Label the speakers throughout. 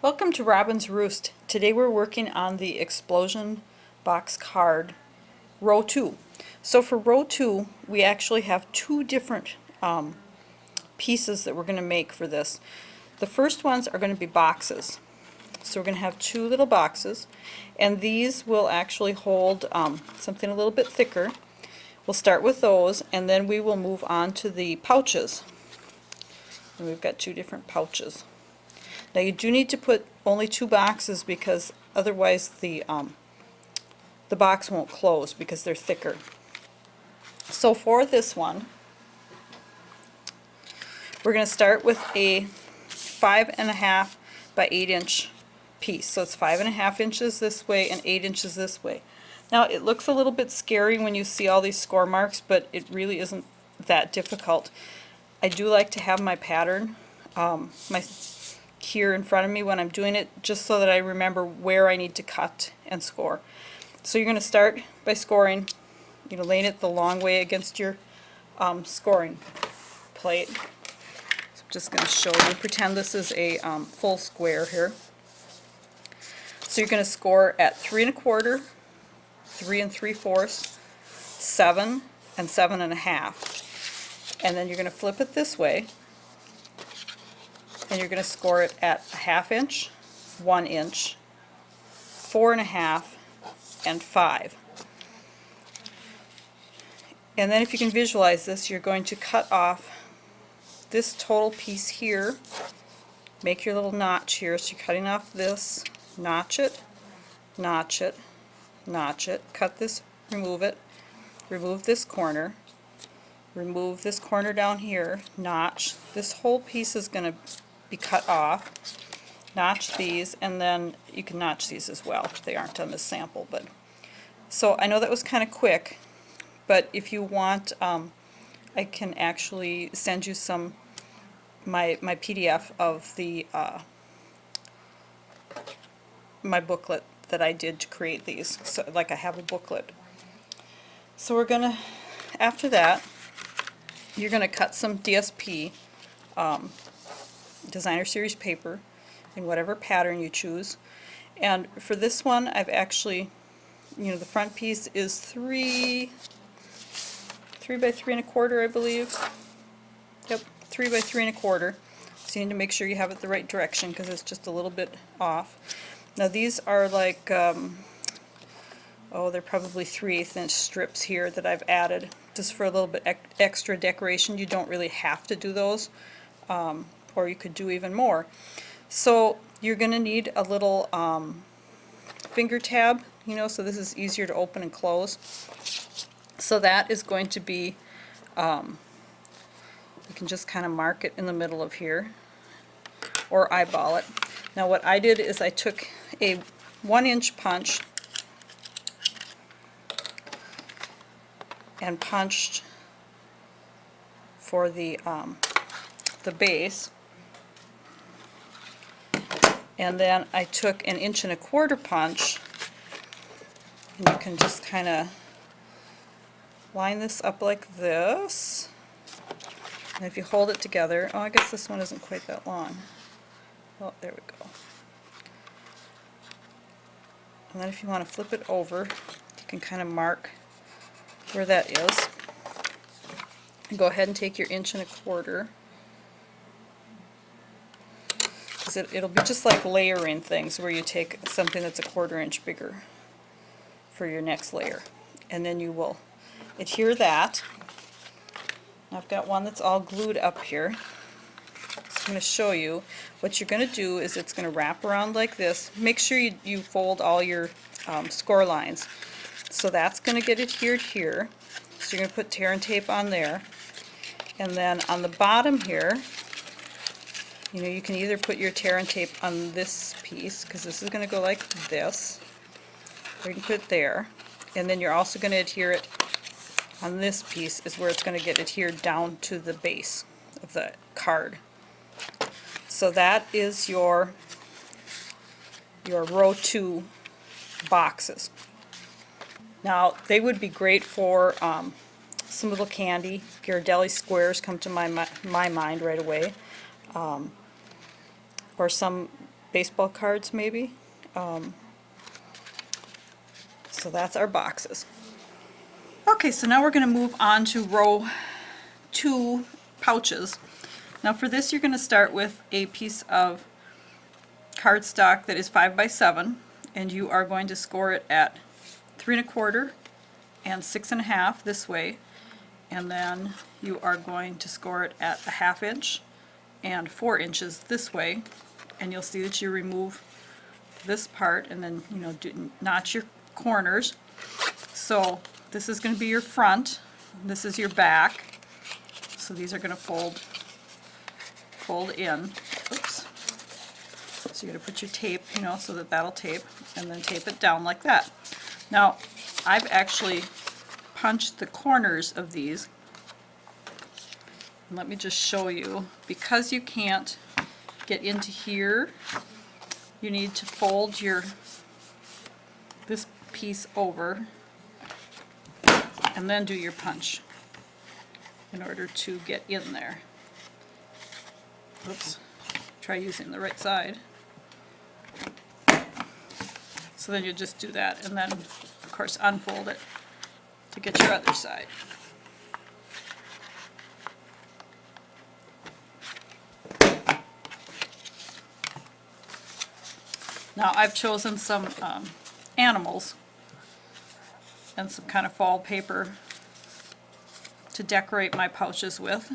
Speaker 1: Welcome to Robyn's Roost. Today we're working on the explosion box card, row 2. So for row 2, we actually have two different pieces that we're going to make for this. The first ones are going to be boxes. So we're going to have two little boxes, and these will actually hold something a little bit thicker. We'll start with those, and then we will move on to the pouches. And we've got two different pouches. Now you do need to put only two boxes because otherwise the box won't close because they're thicker. So for this one, we're going to start with a 5.5 by 8 inch piece. So it's 5.5 inches this way and 8 inches this way. Now it looks a little bit scary when you see all these score marks, but it really isn't that difficult. I do like to have my pattern here in front of me when I'm doing it, just so that I remember where I need to cut and score. So you're going to start by scoring, laying it the long way against your scoring plate. So I'm just going to show you. Pretend this is a full square here. So you're going to score at 3 1/4, 3 3/4, 7, and 7 1/2. And then you're going to flip it this way, and you're going to score it at 1/2 inch, 1 inch, 4 1/2, and 5. And then if you can visualize this, you're going to cut off this total piece here, make your little notch here. So you're cutting off this, notch it, notch it, notch it, cut this, remove it, remove this corner, remove this corner down here, notch. This whole piece is going to be cut off. Notch these, and then you can notch these as well. They aren't on this sample, but so I know that was kind of quick, but if you want, I can actually send you my PDF of the my booklet that I did to create these. So like I have a booklet. So we're gonna, after that, you're gonna cut some DSP. Designer Series paper in whatever pattern you choose. And for this one, I've actually, the front piece is 3 by 3 1/4, I believe. Yep, 3 by 3 1/4. So you need to make sure you have it the right direction because it's just a little bit off. Now these are like, they're probably 3/8 inch strips here that I've added just for a little bit extra decoration. You don't really have to do those. Or you could do even more. So you're going to need a little finger tab, so this is easier to open and close. So that is going to be, you can just kind of mark it in the middle of here, or eyeball it. Now what I did is I took a 1 inch punch and punched for the base. And then I took an 1 1/4 punch, and you can just kind of line this up like this. And if you hold it together, I guess this one isn't quite that long. Oh, there we go. And then if you want to flip it over, you can kind of mark where that is. And go ahead and take your 1 1/4. It'll be just like layering things where you take something that's a 1/4 inch bigger for your next layer, and then you will adhere that. Now I've got one that's all glued up here, so I'm going to show you what you're going to do. Is it's going to wrap around like this. Make sure you fold all your score lines, so that's going to get adhered here. So you're going to put tear and tape on there, and then on the bottom here, you can either put your tear and tape on this piece, because this is going to go like this, or you can put it there, and then you're also going to adhere it on this piece, is where it's going to get adhered down to the base of the card. So that is your row 2 boxes. Now they would be great for some little candy. Ghirardelli squares come to my mind right away. Or some baseball cards maybe. So that's our boxes. Okay, so now we're going to move on to row 2 pouches. Now for this you're going to start with a piece of cardstock that is 5 by 7, and you are going to score it at 3 1/4 and 6 1/2 this way, and then you are going to score it at 1/2 inch and 4 inches this way, and you'll see that you remove this part and then notch your corners. So this is going to be your front, this is your back, so these are going to fold in. Oops. So you're going to put your tape, so that that'll tape, and then tape it down like that. Now I've actually punched the corners of these. And let me just show you, because you can't get into here, you need to fold this piece over and then do your punch in order to get in there. Oops, try using the right side. So then you just do that, and then of course unfold it to get your other side. Now I've chosen some animals and some kind of fall paper to decorate my pouches with.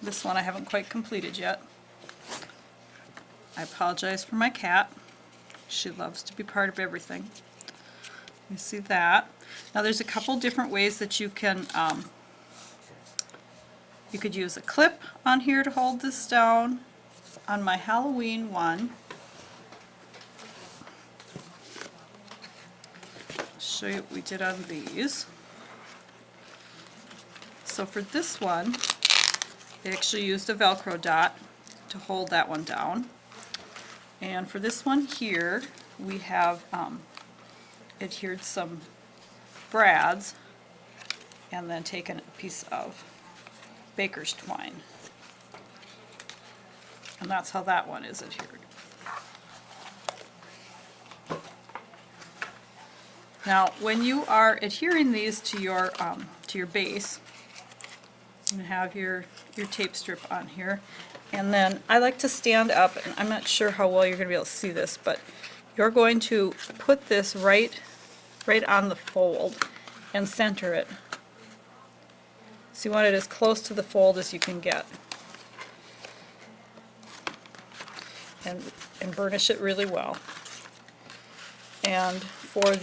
Speaker 1: This one I haven't quite completed yet. I apologize for my cat. She loves to be part of everything. You see that? Now there's a couple different ways that you can, you could use a clip on here to hold this down. On my Halloween one, I'll show you what we did on these. So for this one, they actually used a Velcro dot to hold that one down. And for this one here, we have adhered some brads and then taken a piece of baker's twine. And that's how that one is adhered. Now when you are adhering these to your base, you have your tape strip on here, and then I like to stand up, and I'm not sure how well you're going to be able to see this, but you're going to put this right on the fold and center it. So you want it as close to the fold as you can get, and burnish it really well. And for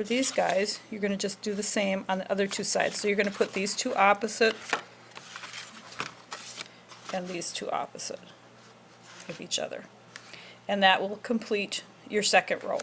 Speaker 1: these guys, you're going to just do the same on the other two sides. So you're going to put these two opposite and these two opposite of each other. And that will complete your second row.